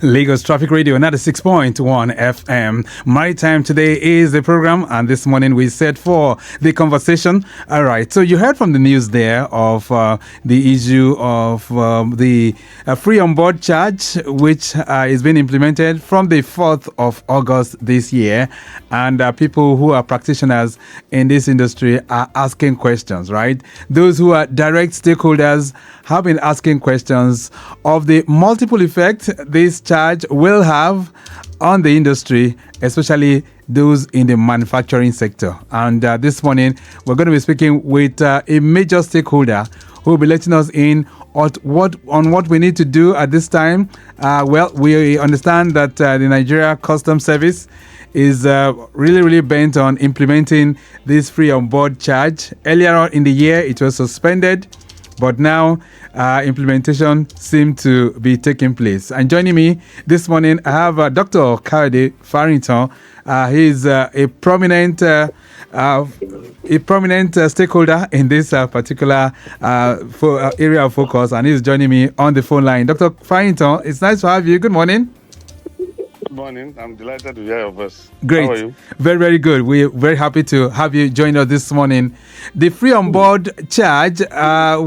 Lagos Traffic Radio 96.1 FM. My time today is the program, and this morning we set for the conversation. All right, so you heard from the news there of the issue of the free on board charge, which is being implemented from the 4th of August this year. And people who are practitioners in this industry are asking questions, right? Those who are direct stakeholders have been asking questions of the multiple effect this charge will have on the industry, especially those in the manufacturing sector. And this morning, we're going to be speaking with a major stakeholder who will be letting us in on what we need to do at this time. Well, we understand that the Nigeria Customs Service is really bent on implementing this free on board charge. Earlier on in the year, it was suspended, but now implementation seems to be taking place. And joining me this morning, I have Dr. Kayode Farrington. He's a prominent stakeholder in this particular area of focus, and he's joining me on the phone line. Dr. Farrington, it's nice to have you. Good morning. Good morning. I'm delighted to hear your voice. Great. How are you? Very good. We're very happy to have you join us this morning. The free on board charge,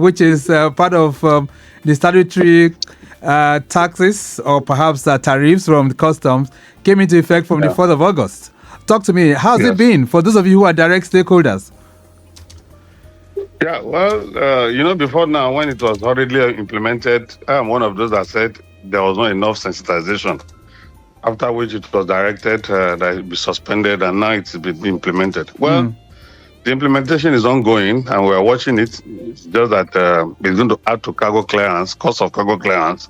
which is part of the statutory taxes or perhaps tariffs from the customs, came into effect from the 4th of August. Talk to me. How's it been for those of you who are direct stakeholders? Yeah, well, before now, when it was hurriedly implemented, I'm one of those that said there was not enough sensitization. After which it was directed that it be suspended, and now it's been implemented. Well, the implementation is ongoing, and we are watching it. It's just that it's going to add to cargo clearance, cost of cargo clearance.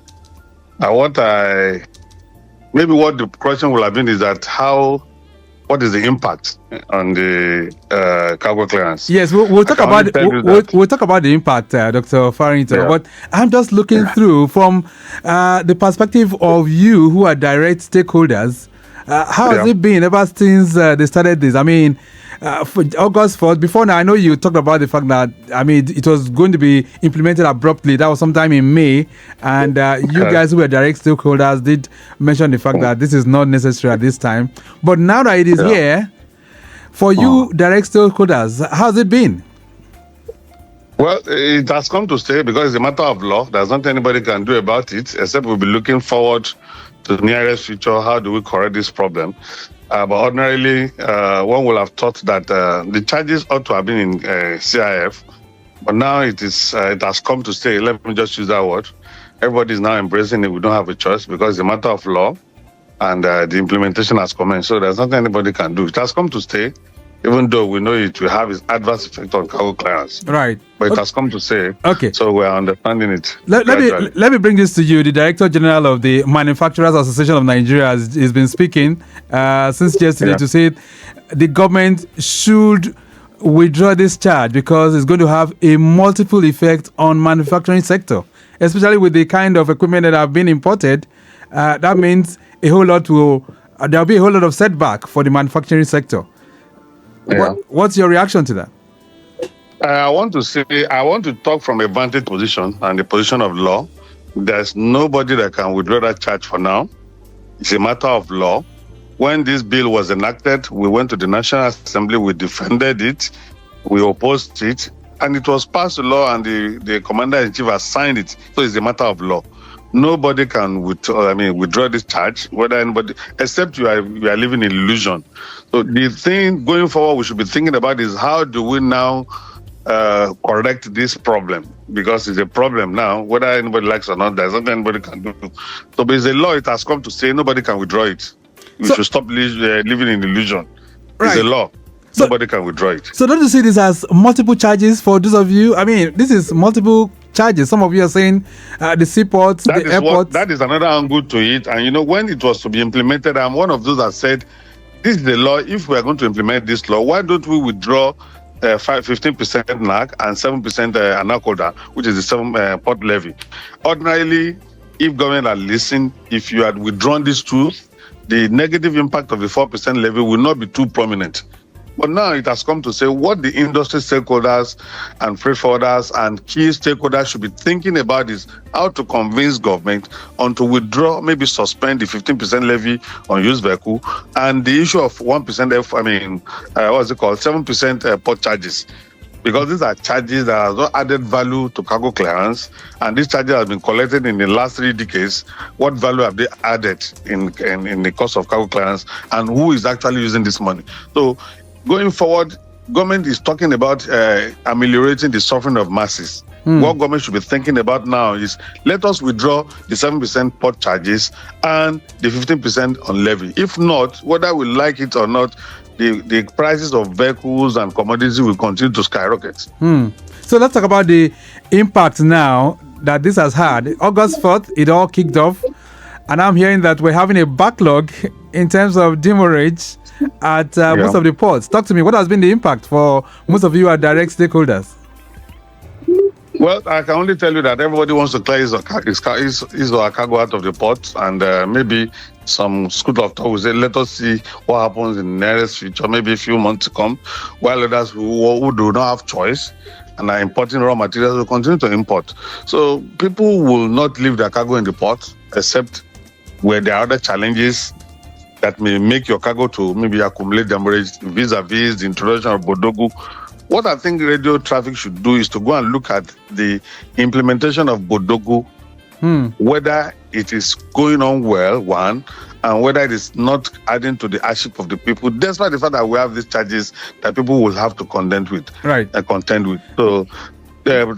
What the question will have been is that what is the impact on the cargo clearance? Yes, we'll talk about we'll talk about the impact, Dr. Farrington. Yeah. But I'm just looking through from the perspective of you who are direct stakeholders. How has it been ever since they started this? I mean, for August 4th, before now, I know you talked about the fact that, it was going to be implemented abruptly. That was sometime in May. And you guys who were direct stakeholders did mention the fact that this is not necessary at this time. But now that it is here, for you direct stakeholders, how's it been? Well, it has come to stay because it's a matter of law. There's nothing anybody can do about it, except we'll be looking forward to the nearest future. How do we correct this problem? But ordinarily, one will have thought that the charges ought to have been in CIF, but now it has come to stay. Let me just use that word. Everybody is now embracing it. We don't have a choice because it's a matter of law, and the implementation has commenced. So there's nothing anybody can do. It has come to stay, even though we know it will have its adverse effect on cargo clearance. Right. But it has come to stay. Okay. So we are understanding it. Let me bring this to you. The Director General of the Manufacturers Association of Nigeria has been speaking since yesterday to say the government should withdraw this charge because it's going to have a multiple effect on manufacturing sector, especially with the kind of equipment that have been imported. That means there'll be a whole lot of setback for the manufacturing sector. Yeah. What's your reaction to that? I want to talk from a vantage position and the position of law. There's nobody that can withdraw that charge for now. It's a matter of law. When this bill was enacted, we went to the National Assembly, we defended it, we opposed it, and it was passed to law, and the Commander-in-Chief has signed it. So it's a matter of law. Nobody can withdraw this charge, whether anybody, except you are living in illusion. So the thing going forward we should be thinking about is how do we now correct this problem? Because it's a problem now, whether anybody likes or not, there's nothing anybody can do. So there's a law, it has come to say nobody can withdraw it. We should stop living in illusion. It's a law. Nobody can withdraw it. So don't you see this as multiple charges for those of you? This is multiple charges. Some of you are saying the seaports, the airports. That is another angle to it. And when it was to be implemented, I'm one of those that said, this is the law. If we are going to implement this law, why don't we withdraw 15% NAC and 7% ANACODA, which is the 7 port levy? Ordinarily, if government had listened, if you had withdrawn these two, the negative impact of the 4% levy will not be too prominent. But now it has come to say what the industry stakeholders and freight forwarders and key stakeholders should be thinking about is how to convince government on to withdraw, maybe suspend the 15% levy on used vehicle and the issue of 1% what's it called, 7% port charges. Because these are charges that have not added value to cargo clearance, and these charges have been collected in the last 3 decades. What value have they added in the cost of cargo clearance, and who is actually using this money? So, going forward, government is talking about ameliorating the suffering of masses. What government should be thinking about now is let us withdraw the 7% port charges and the 15% on levy. If not, whether we like it or not, the prices of vehicles and commodities will continue to skyrocket. So let's talk about the impact now that this has had. August 4th, it all kicked off. And I'm hearing that we're having a backlog in terms of demurrage at most of the ports. Talk to me. What has been the impact for most of you are direct stakeholders? Well, I can only tell you that everybody wants to clear his or her cargo out of the port, and maybe some school of thought will say, let us see what happens in the nearest future, maybe a few months to come, while others who do not have choice and are importing raw materials will continue to import. So people will not leave their cargo in the port, except where there are other challenges that may make your cargo to maybe accumulate demurrage vis-a-vis the introduction of Bodogu. What I think radio traffic should do is to go and look at the implementation of Bodogu, whether it is going on well, one, and whether it is not adding to the hardship of the people, despite the fact that we have these charges that people will have to contend with. So,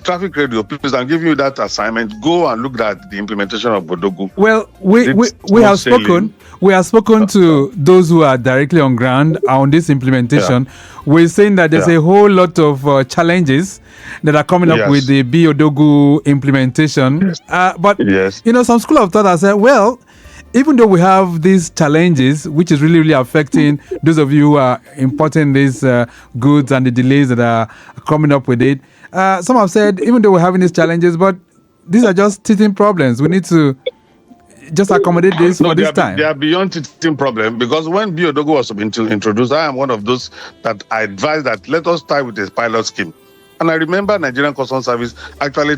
traffic radio, please, I'm giving you that assignment. Go and look at the implementation of Bodogu. Well, we have spoken. We have spoken to those who are directly on ground on this implementation. We're saying that there's a whole lot of challenges that are coming up with the Bodogu implementation. But some school of thought has said, well, even though we have these challenges, which is really, really affecting those of you who are importing these goods and the delays that are coming up with it, some have said, even though we're having these challenges, but these are just teething problems. We need to just accommodate this for this time. They are beyond teething problem, because when Bodogu was introduced, I am one of those that I advised that let us start with a pilot scheme. And I remember Nigerian Customs Service actually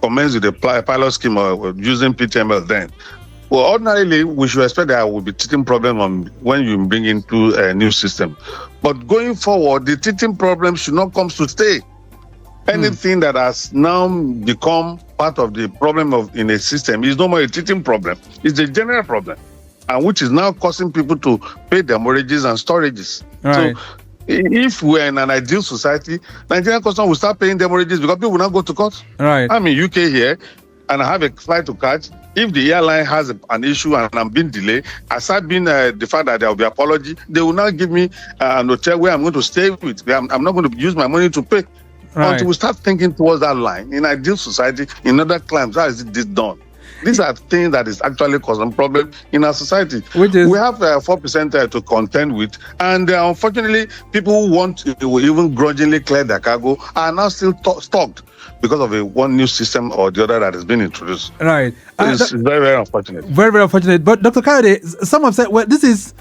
commenced with a pilot scheme of using PTML then. Well, ordinarily, we should expect there will be teething problem when you bring into a new system. But going forward, the teething problem should not come to stay. Anything that has now become part of the problem in a system is no more a teething problem. It's a general problem, and which is now causing people to pay their mortgages and storages. Right. So, if we're in an ideal society, Nigerian Customs will start paying their mortgages because people will not go to court. Right. I'm in UK here, and I have a flight to catch. If the airline has an issue and I'm being delayed, aside being the fact that there will be apology, they will not give me an hotel where I'm going to stay with. I'm not going to use my money to pay. Right. Until we start thinking towards that line. In ideal society, in other climes, how is this done? These are things that is actually causing problem in our society. We have 4% to contend with, and unfortunately, people who want to even grudgingly clear their cargo are now still stuck because of one new system or the other that has been introduced. Right. It's very, very unfortunate. Very, very unfortunate. But Dr. Kayode, some have said, well, this is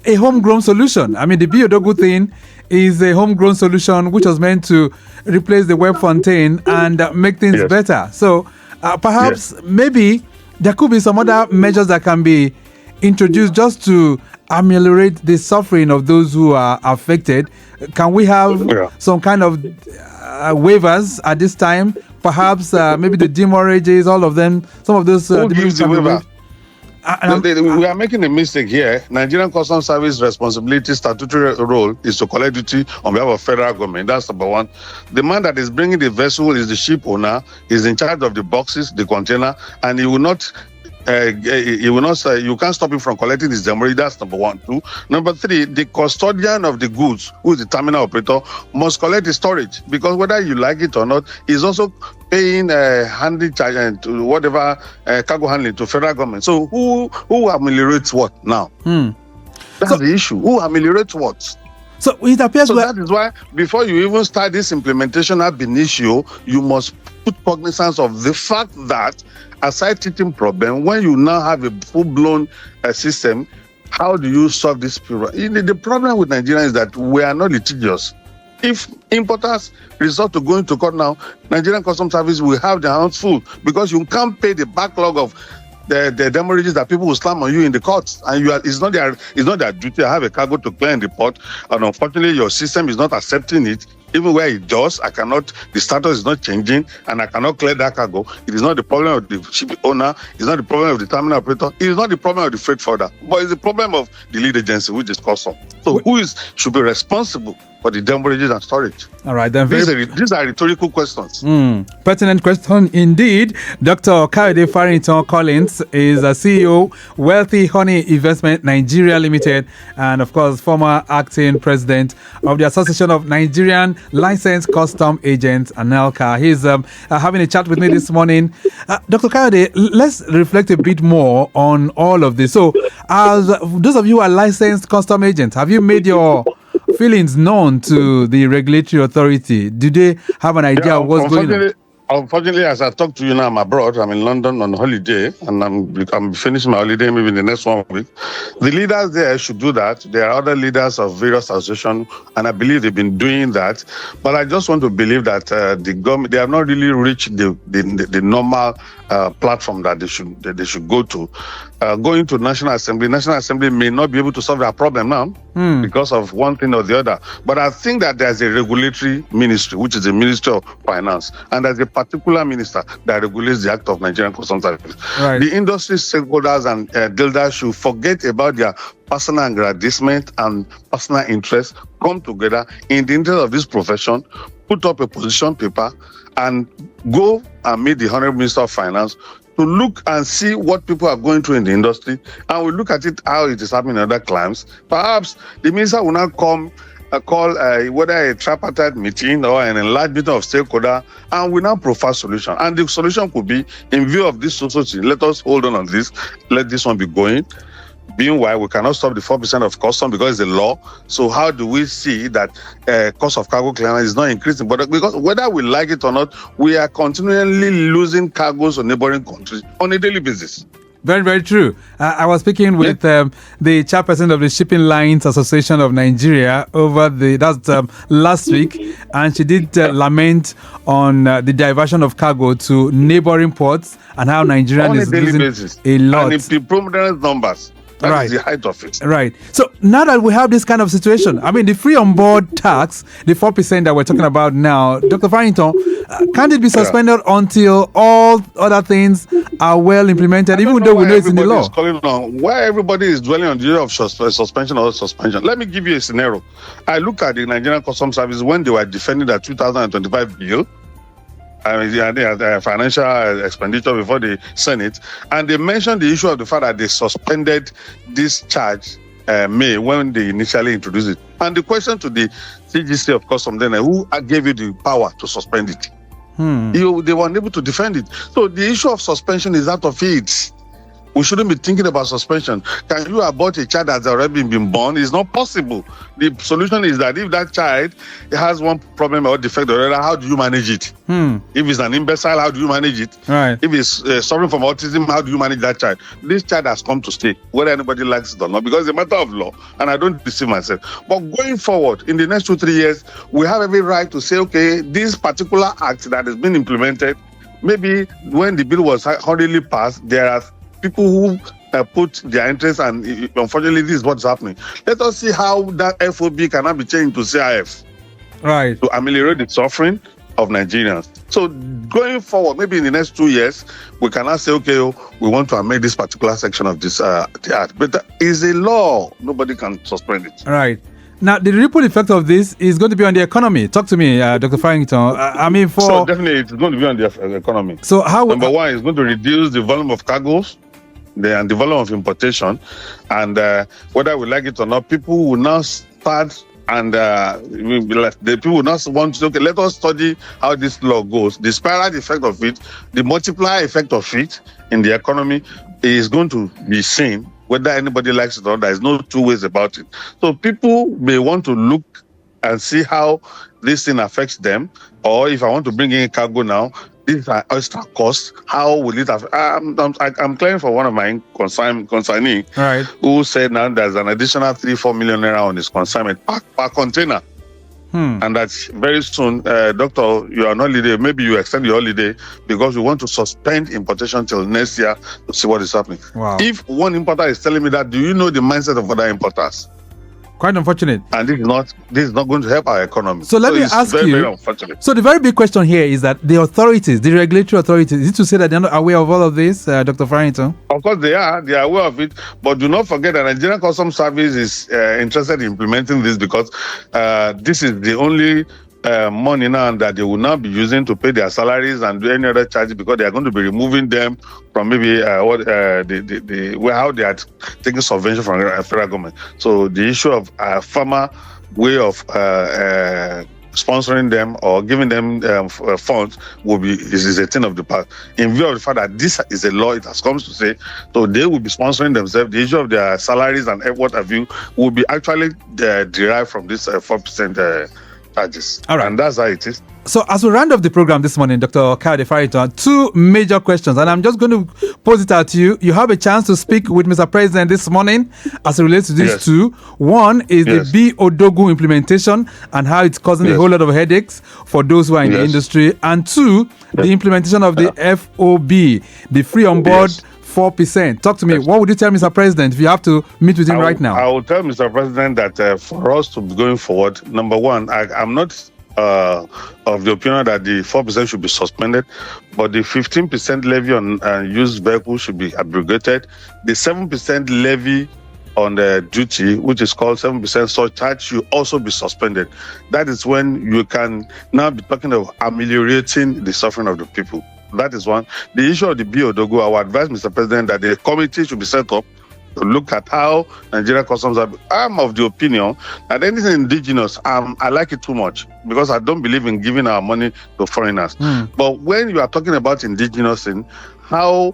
a homegrown solution. I mean, the Bodogu thing is a homegrown solution which was meant to replace the web fontaine and make things better. So perhaps maybe there could be some other measures that can be introduced just to ameliorate the suffering of those who are affected. Can we have some kind of waivers at this time? Perhaps maybe the demurrages, all of them, some of those. Who gives the waiver? We are making a mistake here. Nigerian Customs Service responsibility, statutory role is to collect duty on behalf of federal government. That's number one. The man that is bringing the vessel is the ship owner. He's in charge of the boxes, the container, and he will not say you can't stop him from collecting his demurrage. That's number one. Two. Number three, the custodian of the goods, who is the terminal operator, must collect the storage, because whether you like it or not, he's also paying handling charge to whatever cargo handling to federal government. So who ameliorates what now? That's the issue. Who ameliorates what? So it appears that is why before you even start this implementation ab initio, you must put cognizance of the fact that aside teething problem, when you now have a full-blown system, How do you solve this problem? The problem with Nigeria is that we are not litigious. If importers resort to going to court now, Nigerian Customs Service will have their hands full because you can't pay the backlog of the damages that people will slam on you in the courts, and it's not their duty to have a cargo to clear in the port, and unfortunately your system is not accepting it. Even where it does, the status is not changing, and I cannot clear that cargo. It is not the problem of the ship owner, it's not the problem of the terminal operator, it is not the problem of the freight forwarder, but it's the problem of the lead agency, which is customs. So who should be responsible for the damages and storage? All right, then. These are rhetorical questions. Pertinent question indeed. Dr. Kayode Farrington Collins is a CEO, Wealthy Honey Investment Nigeria Limited, and of course, former acting president of the Association of Nigerian Licensed Custom Agents, ANELCA. He's having a chat with me this morning. Dr. Kayode, let's reflect a bit more on all of this. So, as those of you who are licensed custom agents, have you made your feelings known to the regulatory authority? Do they have an idea of what's going on? Unfortunately, as I talk to you now, I'm abroad. I'm in London on holiday, and I'm finishing my holiday maybe in the next 1 week. The leaders there should do that. There are other leaders of various associations, and I believe they've been doing that. But I just want to believe that the government, they have not really reached the normal platform that they should go to. Going to National Assembly may not be able to solve that problem now because of one thing or the other. But I think that there's a regulatory ministry, which is the Ministry of Finance, and there's a particular minister that regulates the act of Nigerian Customs Service. Right. The industry stakeholders and builders should forget about their personal aggrandizement and personal interest, come together in the interest of this profession, put up a position paper, and go and meet the Honorable Minister of Finance to look and see what people are going through in the industry, and we look at it how it is happening in other climes. Perhaps the minister will not call whether a tripartite meeting or an enlarged meeting of stakeholders, and we now profile solution. And the solution could be, in view of this society, let us hold on this, let this one be going. Meanwhile, we cannot stop the 4% of custom because it's a law. So how do we see that cost of cargo clearance is not increasing? But because whether we like it or not, we are continually losing cargoes on neighboring countries on a daily basis. Very, very true. I was speaking with the chairperson of the Shipping Lines Association of Nigeria last week, and she did lament on the diversion of cargo to neighboring ports and how Nigeria is losing a lot. And in prominent numbers. That is the height of it. Right. So now that we have this kind of situation, I mean, the free on board tax, the 4% that we're talking about now, Dr. Farrington, can't it be suspended until all other things are well implemented, even though we know it's in the law? Why everybody is dwelling on the issue of suspension or suspension? Let me give you a scenario. I looked at the Nigerian Customs Service when they were defending the 2025 bill. They had financial expenditure before the Senate, and they mentioned the issue of the fact that they suspended this charge May when they initially introduced it. And the question to the CGC of Customs then, who gave you the power to suspend it? They were unable to defend it. So the issue of suspension is out of it. We shouldn't be thinking about suspension. Can you abort a child that's already been born? It's not possible. The solution is that if that child has one problem or defect or other, how do you manage it? If it's an imbecile, how do you manage it? Right. If it's suffering from autism, how do you manage that child? This child has come to stay, whether anybody likes it or not, because it's a matter of law, and I don't deceive myself. But going forward, in the next 2-3 years, we have every right to say, okay, this particular act that has been implemented, maybe when the bill was hurriedly passed, there are people who put their interest, and unfortunately, this is what's happening. Let us see how that FOB cannot be changed to CIF. Right. To ameliorate the suffering of Nigerians. So going forward, maybe in the next 2 years, we cannot say, okay, we want to amend this particular section of this act. But that is a law. Nobody can suspend it. Right. Now, the ripple effect of this is going to be on the economy. Talk to me, Dr. Farrington. So definitely, it's going to be on the economy. So how? Number one, it's going to reduce the volume of cargoes and the volume of importation. And whether we like it or not, people will now start, and the people will not want to, okay, let us study how this law goes. The spiral effect of it, the multiplier effect of it in the economy is going to be seen, whether anybody likes it or not. There's no two ways about it. So people may want to look and see how this thing affects them, or if I want to bring in cargo now, These are extra costs. How will it affect? I'm clearing for one of my consignee Right. who said now there's an additional 3-4 million naira on his consignment per container. And that's very soon, doctor, you are on holiday. Maybe you extend your holiday because we want to suspend importation till next year to see what is happening. Wow. If one importer is telling me that, do you know the mindset of other importers? Quite unfortunate. And this is not going to help our economy. So let me ask very, you. Very unfortunate. So the very big question here is that the authorities, the regulatory authorities, is it to say that they're not aware of all of this, Dr. Farrington? Of course they are aware of it, but do not forget that Nigerian Customs Service is interested in implementing this because this is the only money now that they will now be using to pay their salaries and do any other charges, because they are going to be removing them from maybe how they are taking subvention from the federal government. So the issue of farmer way of sponsoring them or giving them funds is a thing of the past. In view of the fact that this is a law, it has come to say, so they will be sponsoring themselves. The issue of their salaries and what have you will be actually derived from this 4% charges. All right. And that's how it is. So as we round off the program this morning, Dr. Kayode Farrington, two major questions, and I'm just going to pose it out to you. You have a chance to speak with Mr. President this morning as it relates to these two. One is the B. Odogu implementation and how it's causing a whole lot of headaches for those who are in the industry. And two, the implementation of the FOB, the free on board 4%. Talk to me. What would you tell Mr. President if you have to meet with him right now? I will tell Mr. President that for us to be going forward, number one, I'm not of the opinion that the 4% should be suspended, but the 15% levy on used vehicles should be abrogated. The 7% levy on the duty, which is called 7% surcharge, should also be suspended. That is when you can now be talking of ameliorating the suffering of the people. That is one. The issue of the BODOGO, I would advise Mr. President that the committee should be set up to look at how Nigeria Customs are. I'm of the opinion that anything indigenous, I like it too much because I don't believe in giving our money to foreigners. But when you are talking about indigenous thing, how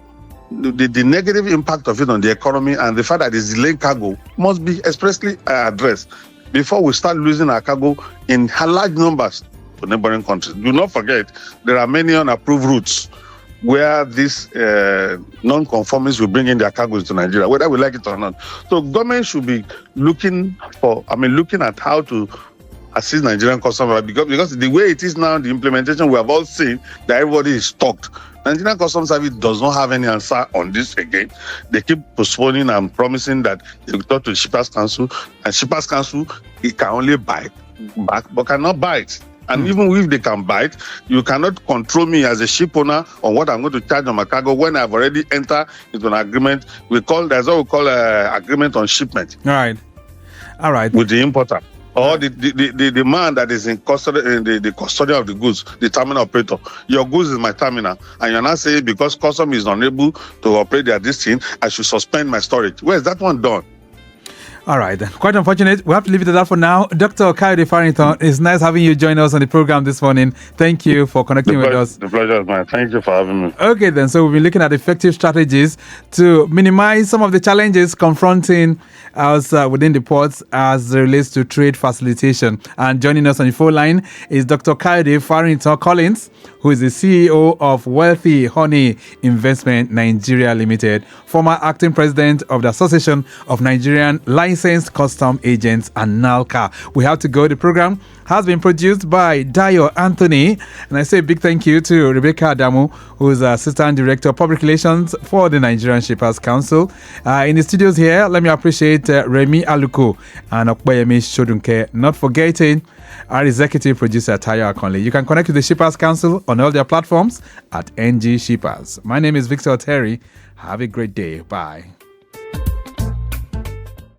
the negative impact of it on the economy and the fact that it's delaying cargo must be expressly addressed before we start losing our cargo in large numbers to neighboring countries. Do not forget, there are many unapproved routes where these non-conformists will bring in their cargoes to Nigeria, whether we like it or not. So government should be looking at how to assist Nigerian customers because the way it is now, the implementation, we have all seen that everybody is stuck. Nigerian Customs Service does not have any answer on this again. They keep postponing and promising that they will talk to the Shippers Council, and Shippers Council, it can only buy back but cannot buy it. And even if they can buy it, you cannot control me as a ship owner on what I'm going to charge on my cargo when I've already entered into an agreement. There's what we call agreement on shipment. All right. With the importer. Or the man that is in custody, the custodian of the goods, the terminal operator. Your goods is my terminal. And you're not saying because custom is unable to operate their this thing, I should suspend my storage. Where is that one done? All right. Quite unfortunate. We have to leave it at that for now. Dr. Kayode Farrington, it's nice having you join us on the program this morning. Thank you for connecting with us. The pleasure is mine. Thank you for having me. Okay, then. So we've been looking at effective strategies to minimize some of the challenges confronting us within the ports as it relates to trade facilitation. And joining us on the phone line is Dr. Kayode Farrington Collins, who is the CEO of Wealthy Honey Investment Nigeria Limited, former acting president of the Association of Nigerian Licensed Custom Agents and NALCA. We have to go. The program has been produced by Dayo Anthony, and I say a big thank you to Rebecca Adamu, who is Assistant Director of Public Relations for the Nigerian Shippers Council. In the studios here, let me appreciate Remy Aluko and Okpeyemi Shodunke, not forgetting our executive producer, Tayo Akonle. You can connect with the Shippers Council on all their platforms at NG Shippers. My name is Victor Terry. Have a great day. Bye.